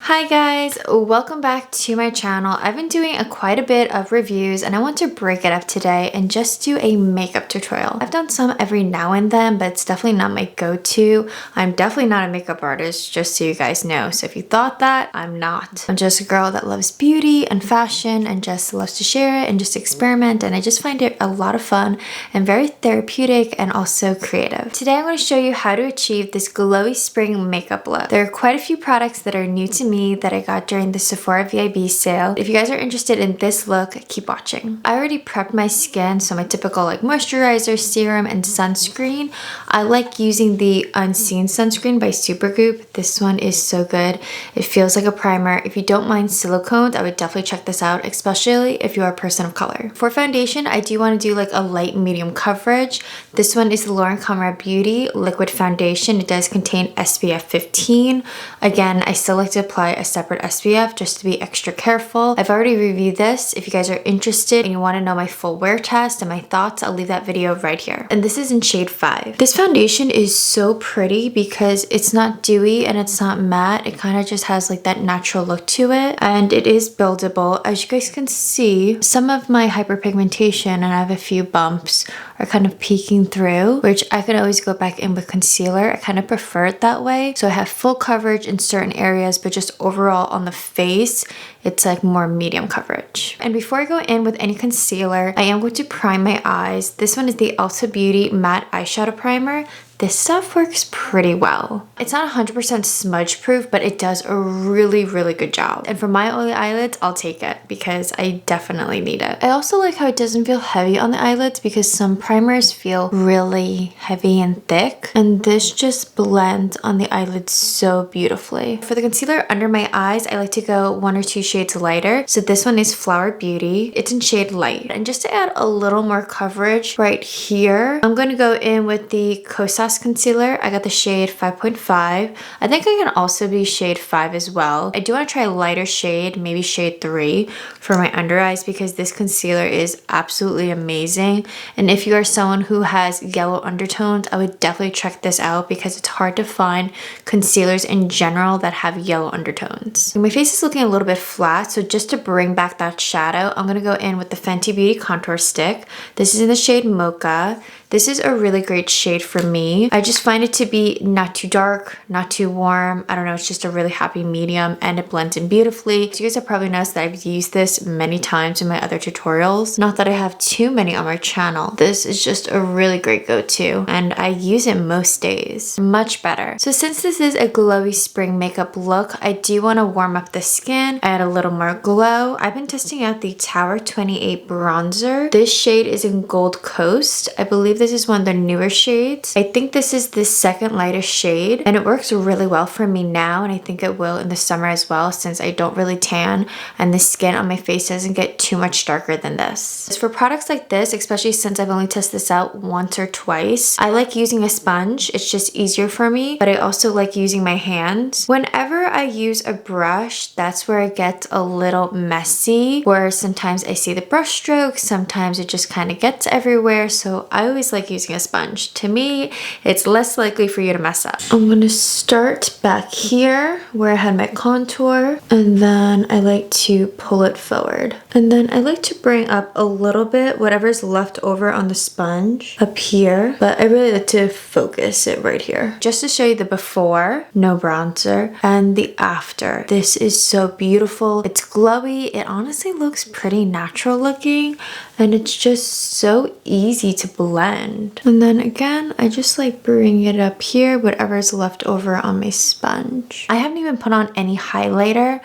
Hi guys, welcome back to my channel. I've been doing quite a bit of reviews and I want to break it up today and just do a makeup tutorial. I've done some every now and then, but it's definitely not my go-to. I'm definitely not a makeup artist, just so you guys know. So if you thought that, I'm not. I'm just a girl that loves beauty and fashion and just loves to share it and just experiment, and I just find it a lot of fun and very therapeutic and also creative. Today I'm going to show you how to achieve this glowy spring makeup look. There are quite a few products that are new to me that I got during the Sephora VIB sale. If you guys are interested in this look, keep watching. I already prepped my skin, so my typical like moisturizer, serum, and sunscreen. I like using the Unseen sunscreen by Supergoop. This one is so good. It feels like a primer. If you don't mind silicones, I would definitely check this out, especially if you are a person of color. For foundation, I do want to do like a light medium coverage. This one is the Lauren Conrad Beauty Liquid Foundation. It does contain SPF 15. Again, I still like to apply a separate SPF just to be extra careful. I've already reviewed this. If you guys are interested and you want to know my full wear test and my thoughts, I'll leave that video right here. And this is in shade 5. This foundation is so pretty because it's not dewy and it's not matte. It kind of just has like that natural look to it, and it is buildable. As you guys can see, some of my hyperpigmentation and I have a few bumps are kind of peeking through, which I could always go back in with concealer. I kind of prefer it that way. So I have full coverage in certain areas, but just overall on the face, it's like more medium coverage. And before I go in with any concealer, I am going to prime my eyes. This one is the Ulta Beauty Matte Eyeshadow Primer. This stuff works pretty well. It's not 100% smudge proof, but it does a really good job. And for my oily eyelids, I'll take it because I definitely need it. I also like how it doesn't feel heavy on the eyelids because some primers feel really heavy and thick, and this just blends on the eyelids so beautifully. For the concealer under my eyes, I like to go 1 or 2 shades lighter. So this one is Flower Beauty. It's in shade light. And just to add a little more coverage right here, I'm going to go in with the Kosas concealer. I got the shade 5.5. I think I can also be shade 5 as well. I do want to try a lighter shade, maybe shade 3 for my under eyes, because this concealer is absolutely amazing. And if you are someone who has yellow undertones, I would definitely check this out because it's hard to find concealers in general that have yellow undertones. And my face is looking a little bit flat, so just to bring back that shadow, I'm going to go in with the Fenty Beauty Contour Stick. This is in the shade Mocha. This is a really great shade for me. I just find it to be not too dark, not too warm. I don't know, it's just a really happy medium and it blends in beautifully. So you guys have probably noticed that I've used this many times in my other tutorials. Not that I have too many on my channel. This is just a really great go-to and I use it most days. Much better. So since this is a glowy spring makeup look, I do want to warm up the skin, add a little more glow. I've been testing out the Tower 28 bronzer. This shade is in Gold Coast. I believe this is one of the newer shades. I think this is the second lightest shade and it works really well for me now, and I think it will in the summer as well since I don't really tan and the skin on my face doesn't get too much darker than this. For products like this, especially since I've only tested this out once or twice, I like using a sponge. It's just easier for me, but I also like using my hands. Whenever I use a brush, that's where it gets a little messy, where sometimes I see the brush strokes, sometimes it just kind of gets everywhere, so I always like using a sponge. To me, it's less likely for you to mess up. I'm gonna start back here where I had my contour, and then I like to pull it forward. And then I like to bring up a little bit whatever's left over on the sponge up here, but I really like to focus it right here. Just to show you the before, no bronzer, and the after. This is so beautiful. It's glowy. It honestly looks pretty natural looking, and it's just so easy to blend. And then again, I just like bring it up here, whatever's left over on my sponge. I haven't even put on any highlighter,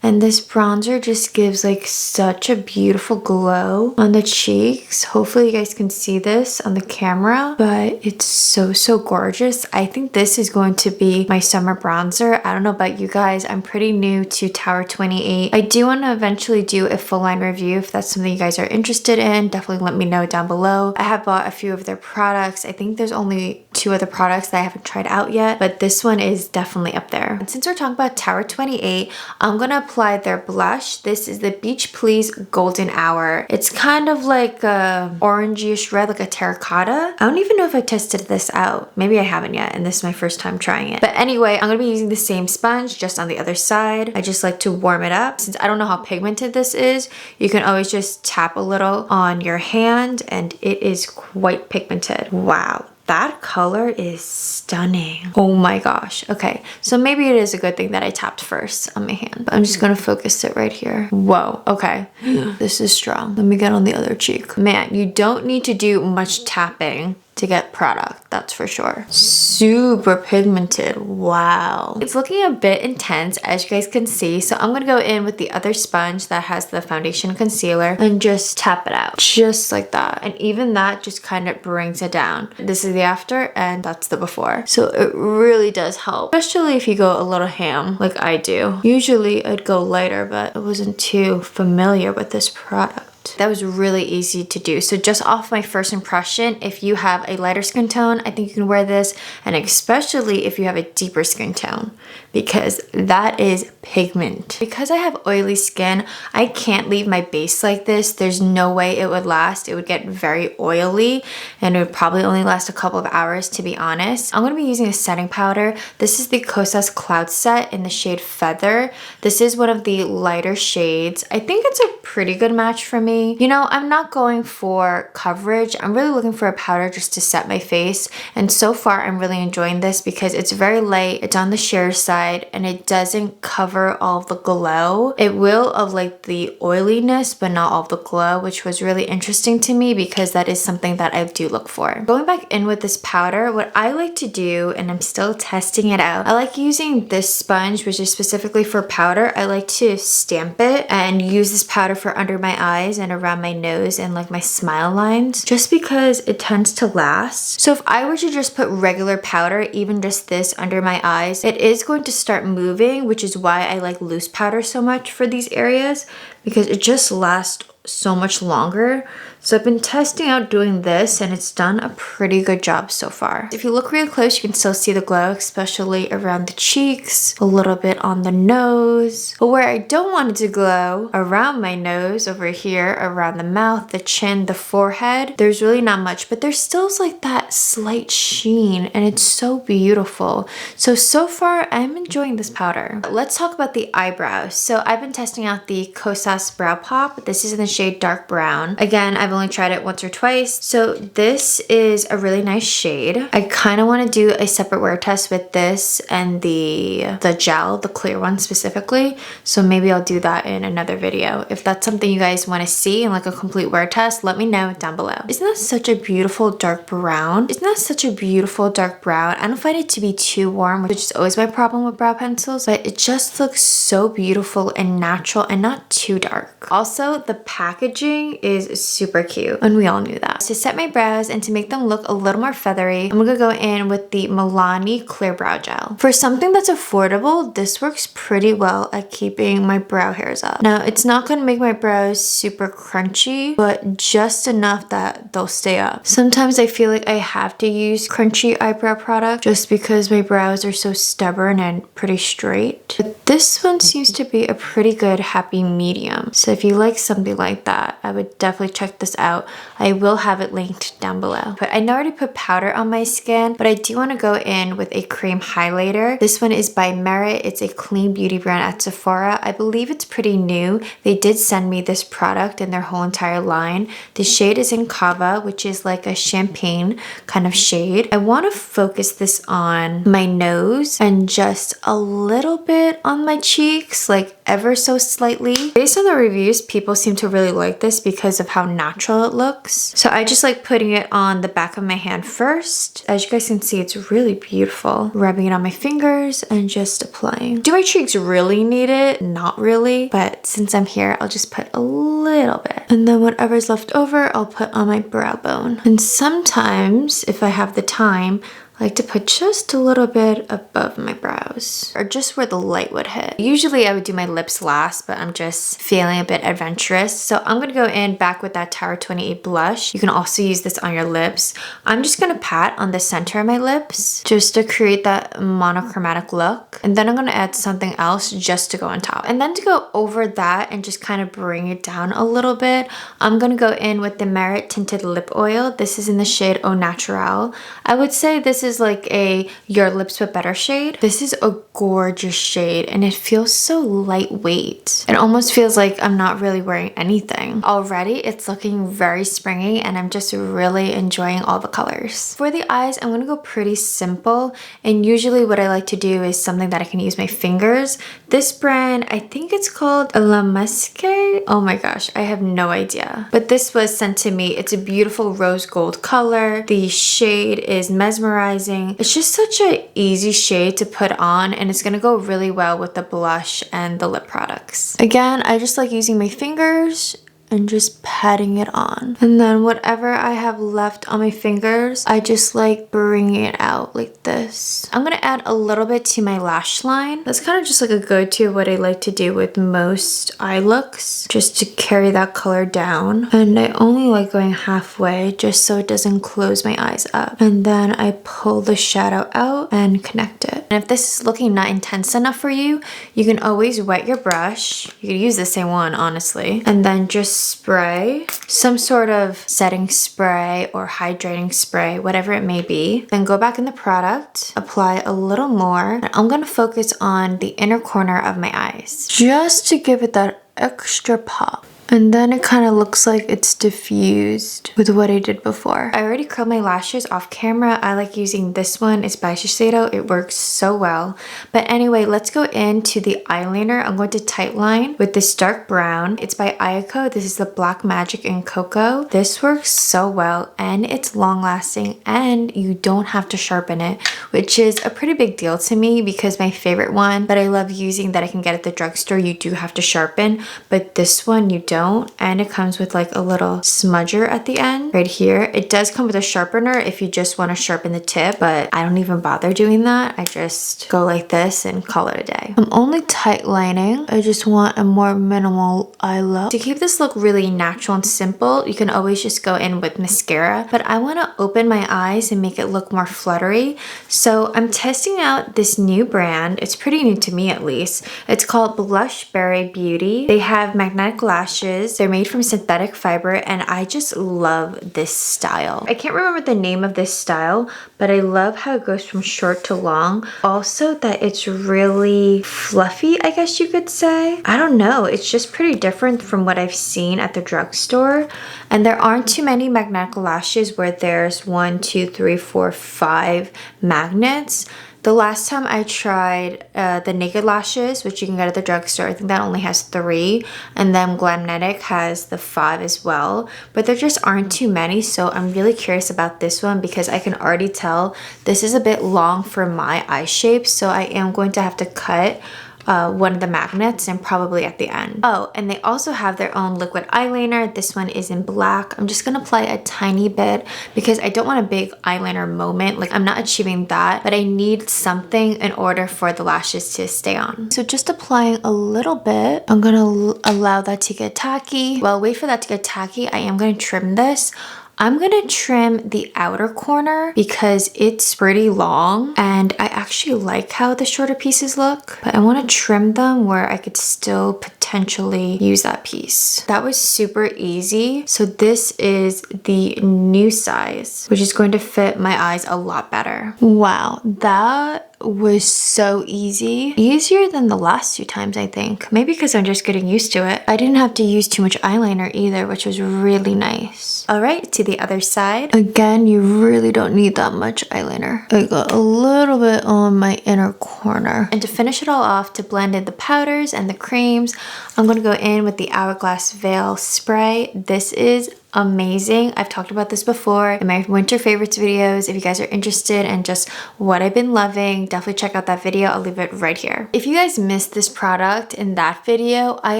and this bronzer just gives like such a beautiful glow on the cheeks. Hopefully you guys can see this on the camera, but it's so gorgeous. I think this is going to be my summer bronzer. I don't know about you guys. I'm pretty new to Tower 28. I do want to eventually do a full line review. If that's something you guys are interested in, definitely let me know down below. I have bought a few of their products. I think there's only 2 2 other products that I haven't tried out yet, but this one is definitely up there. And since we're talking about Tower 28, I'm gonna apply their blush. This is the Beach Please Golden Hour. It's kind of like a orangey-ish red, like a terracotta. I don't even know if I tested this out. Maybe I haven't yet, and this is my first time trying it. But anyway, I'm gonna be using the same sponge, just on the other side. I just like to warm it up. Since I don't know how pigmented this is, you can always just tap a little on your hand, and it is quite pigmented. Wow. That color is stunning. Oh my gosh. Okay, so maybe it is a good thing that I tapped first on my hand. But I'm just gonna focus it right here. Whoa, okay. This is strong. Let me get on the other cheek. Man, you don't need to do much tapping to get product, that's for sure. Super pigmented, wow. It's looking a bit intense, as you guys can see, so I'm gonna go in with the other sponge that has the foundation concealer and just tap it out, just like that. And even that just kind of brings it down. This is the after, and that's the before. So it really does help, especially if you go a little ham, like I do. Usually I'd go lighter, but I wasn't too familiar with this product. That was really easy to do. So just off my first impression, if you have a lighter skin tone, I think you can wear this, and especially if you have a deeper skin tone, because that is pigment. Because I have oily skin, I can't leave my base like this. There's no way it would last. It would get very oily, and it would probably only last a couple of hours, to be honest. I'm going to be using a setting powder. This is the Kosas Cloud Set in the shade Feather. This is one of the lighter shades. I think it's a pretty good match for me. You know, I'm not going for coverage. I'm really looking for a powder just to set my face. And so far, I'm really enjoying this because it's very light. It's on the sheer side and it doesn't cover all of the glow. It will of like the oiliness, but not all of the glow, which was really interesting to me because that is something that I do look for. Going back in with this powder, what I like to do, and I'm still testing it out, I like using this sponge, which is specifically for powder. I like to stamp it and use this powder for under my eyes and around my nose and like my smile lines, just because it tends to last. So if I were to just put regular powder, even just this under my eyes, it is going to start moving, which is why I like loose powder so much for these areas, because it just lasts so much longer. So I've been testing out doing this and it's done a pretty good job so far. If you look really close, you can still see the glow, especially around the cheeks, a little bit on the nose. But where I don't want it to glow, around my nose, over here, around the mouth, the chin, the forehead, there's really not much, but there's still like that slight sheen and it's so beautiful. So far I'm enjoying this powder. Let's talk about the eyebrows. So I've been testing out the Kosas Brow Pop. This is in the shade Dark Brown. Again, I've only tried it once or twice. So this is a really nice shade. I kind of want to do a separate wear test with this and the gel, the clear one specifically. So maybe I'll do that in another video. If that's something you guys want to see in like a complete wear test, let me know down below. Isn't that such a beautiful dark brown? Isn't that such a beautiful dark brown? I don't find it to be too warm, which is always my problem with brow pencils, but it just looks so beautiful and natural and not too dark. Also, the packaging is super cute, and we all knew that. To set my brows and to make them look a little more feathery, I'm gonna go in with the Milani Clear Brow Gel. For something that's affordable, this works pretty well at keeping my brow hairs up. Now, it's not gonna make my brows super crunchy, but just enough that they'll stay up. Sometimes I feel like I have to use crunchy eyebrow product just because my brows are so stubborn and pretty straight. But this one seems to be a pretty good happy medium. So if you like something like that, I would definitely check this out. I will have it linked down below. But I already put powder on my skin, but I do want to go in with a cream highlighter. This one is by Merit. It's a clean beauty brand at Sephora. I believe it's pretty new. They did send me this product in their whole entire line. The shade is in Kava, which is like a champagne kind of shade. I want to focus this on my nose and just a little bit on my cheeks, like ever so slightly. Based on the reviews, people seem to really like this because of how natural it looks. So I just like putting it on the back of my hand first. As you guys can see, it's really beautiful. Rubbing it on my fingers and just applying. Do my cheeks really need it? Not really, but since I'm here, I'll just put a little bit. And then whatever's left over, I'll put on my brow bone. And sometimes, if I have the time, I like to put just a little bit above my brows, or just where the light would hit. Usually I would do my lips last, but I'm just feeling a bit adventurous. So I'm gonna go in back with that Tower 28 blush. You can also use this on your lips. I'm just gonna pat on the center of my lips just to create that monochromatic look. And then I'm gonna add something else just to go on top. And then to go over that and just kind of bring it down a little bit, I'm gonna go in with the Merit Tinted Lip Oil. This is in the shade Au Naturel. I would say this is like a Your Lips But Better shade. This is a gorgeous shade and it feels so lightweight. It almost feels like I'm not really wearing anything. Already it's looking very springy and I'm just really enjoying all the colors. For the eyes, I'm gonna go pretty simple, and usually what I like to do is something that I can use my fingers. This brand, I think it's called La Musque. Oh my gosh, I have no idea. But this was sent to me. It's a beautiful rose gold color. The shade is mesmerizing. It's just such an easy shade to put on, and it's gonna go really well with the blush and the lip products. Again, I just like using my fingers and just patting it on. And then whatever I have left on my fingers, I just like bringing it out like this. I'm gonna add a little bit to my lash line. That's kind of just like a go-to what I like to do with most eye looks, just to carry that color down. And I only like going halfway just so it doesn't close my eyes up. And then I pull the shadow out and connect it. And if this is looking not intense enough for you, you can always wet your brush. You could use the same one, honestly. And then just spray some sort of setting spray or hydrating spray, whatever it may be. Then go back in the product, apply a little more. And I'm gonna focus on the inner corner of my eyes just to give it that extra pop. And then it kind of looks like it's diffused with what I did before. I already curled my lashes off camera. I like using this one. It's by Shiseido. It works so well. But anyway, let's go into the eyeliner. I'm going to tightline with this dark brown. It's by Ayako. This is the Black Magic in Cocoa. This works so well and it's long lasting and you don't have to sharpen it, which is a pretty big deal to me because my favorite one that I love using that I can get at the drugstore, you do have to sharpen, but this one you don't. And it comes with like a little smudger at the end right here. It does come with a sharpener if you just want to sharpen the tip, but I don't even bother doing that. I just go like this and call it a day. I'm only tight lining. I just want a more minimal eye look. To keep this look really natural and simple, you can always just go in with mascara, but I want to open my eyes and make it look more fluttery. So I'm testing out this new brand. It's pretty new to me at least. It's called Blushberry Beauty. They have magnetic lashes. They're made from synthetic fiber and I just love this style. I can't remember the name of this style, but I love how it goes from short to long. Also that it's really fluffy, I guess you could say. I don't know, it's just pretty different from what I've seen at the drugstore. And there aren't too many magnetic lashes where there's 1, 2, 3, 4, 5 magnets. The last time I tried the Naked Lashes, which you can get at the drugstore, I think that only has 3. And then Glamnetic has the 5 as well. But there just aren't too many, so I'm really curious about this one because I can already tell this is a bit long for my eye shape. So I am going to have to cut one of the magnets and probably at the end. Oh, and they also have their own liquid eyeliner. This one is in black. I'm just gonna apply a tiny bit because I don't want a big eyeliner moment. Like I'm not achieving that, but I need something in order for the lashes to stay on. So just applying a little bit. I'm gonna allow that to get tacky. While I wait for that to get tacky, I am gonna trim this. I'm gonna trim the outer corner because it's pretty long and I actually like how the shorter pieces look, but I want to trim them where I could still potentially use that piece. That was super easy. So this is the new size, which is going to fit my eyes a lot better. Wow, that was so easy. Easier than the last 2 times, I think. Maybe because I'm just getting used to it. I didn't have to use too much eyeliner either, which was really nice. All right, to the other side. Again, you really don't need that much eyeliner. I got a little bit on my inner corner. And to finish it all off, to blend in the powders and the creams, I'm gonna go in with the Hourglass Veil Spray. This is amazing. I've talked about this before in my winter favorites videos. If you guys are interested in just what I've been loving, definitely check out that video. I'll leave it right here. If you guys missed this product in that video, I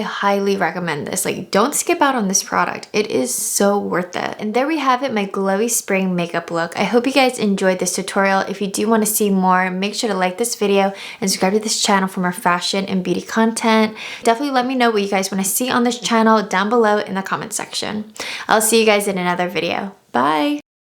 highly recommend this. Like, don't skip out on this product. It is so worth it. And there we have it, my glowy spring makeup look. I hope you guys enjoyed this tutorial. If you do want to see more, make sure to like this video and subscribe to this channel for more fashion and beauty content. Definitely let me know what you guys want to see on this channel down below in the comment section. I'll see you guys in another video. Bye!